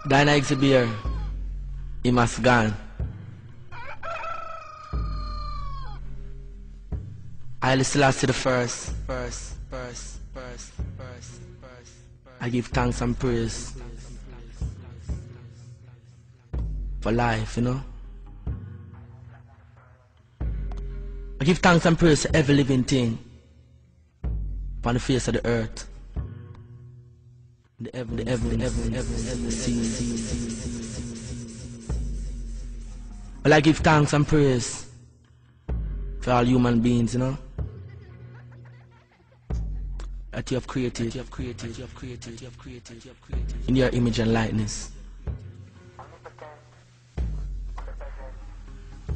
Dinah Exhibier, he must gone. Haile Selassie the first. I give thanks and praise for life, you know. I give thanks and praise to every living thing upon the face of the earth. The heaven, the sea. Well, I give thanks and praise for all human beings, you know, that you have created in your image and likeness.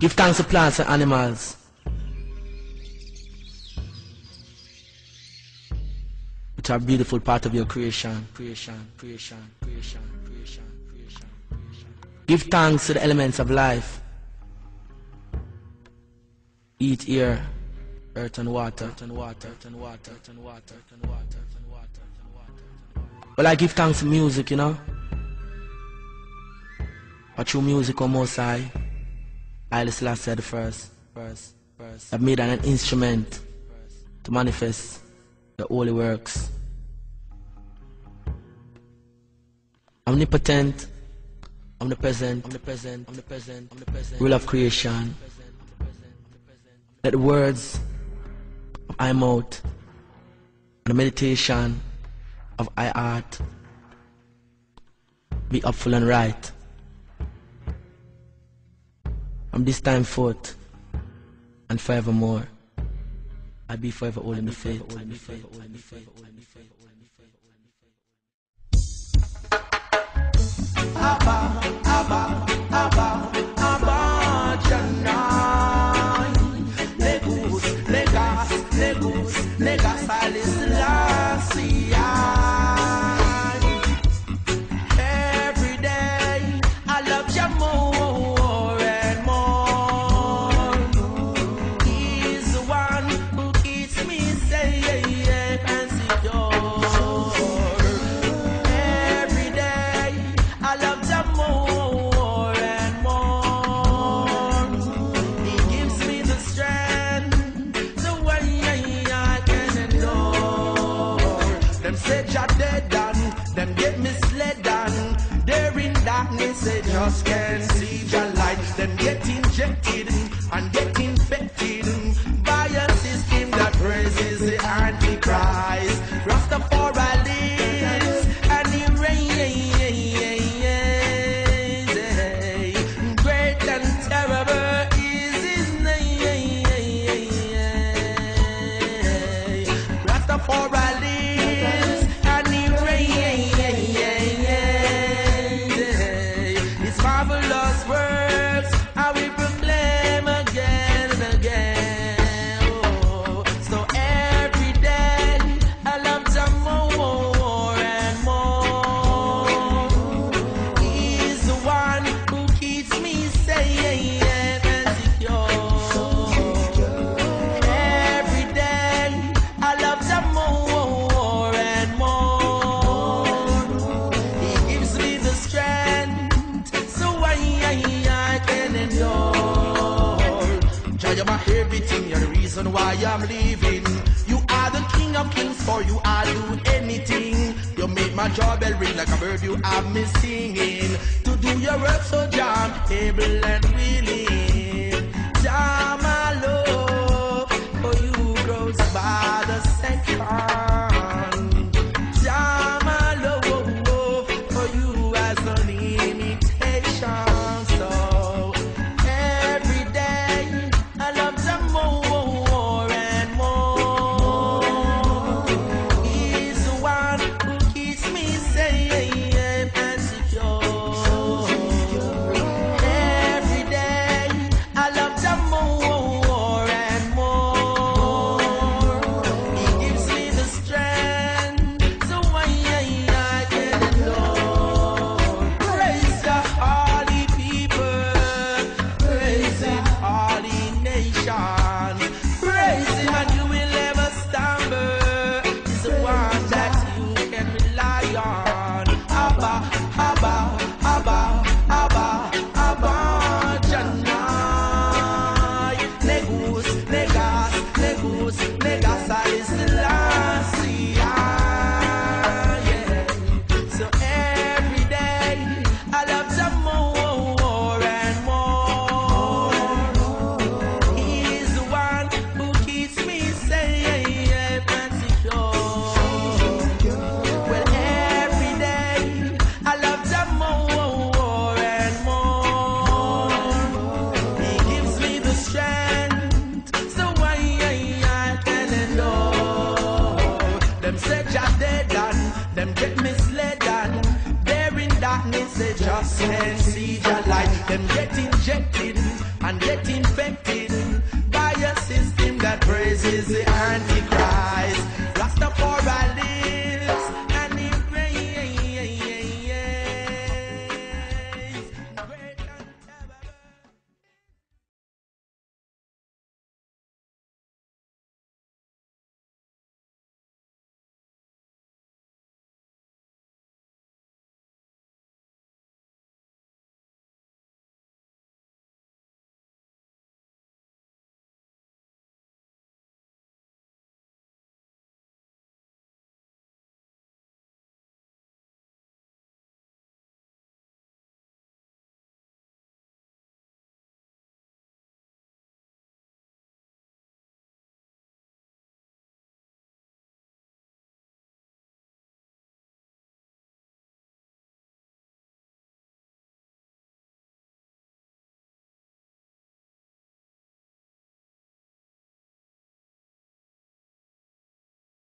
Give thanks to plants and animals, which are a beautiful part of your creation. Give thanks to the elements of life. Eat, air, earth and water. Well, I give thanks to music, you know. But through music, O Most High, Haile Selassie the first, I've made an instrument to manifest the holy works. Omnipotent, omnipresent, rule of creation. Let the words of my mouth and the meditation of my heart be upful and right. From this time forth and forevermore, I be forever all in the faith. Negas Haile Selassie. Every day I love you more and more. He's the one who keeps me safe and secure. Every day I love you more and more. He gives me the strength, the way them say you're dead and them get misled and they're in darkness, they just can't see your light. Them get injected and get infected by a system that praises the Antichrist. Rastafari lives and he reigns. Great and terrible is his name. Rastafari lives. Marvelous works I will proclaim again and again. Oh, so every day I love you more and more. He's the one who keeps me safe and secure. Every day I love you more and more. He gives me the strength I can endure. Jah, you're my everything, you're the reason why I'm living. You are the King of Kings, for you I'll do anything. You make my joy bell ring like a bird, you have me singing. To do your work so Jah, I'm able and willing. Jah, my love for you grows by the second. Jah, my love for you has no limitation. More Them get misled and they're in darkness, they just can't see.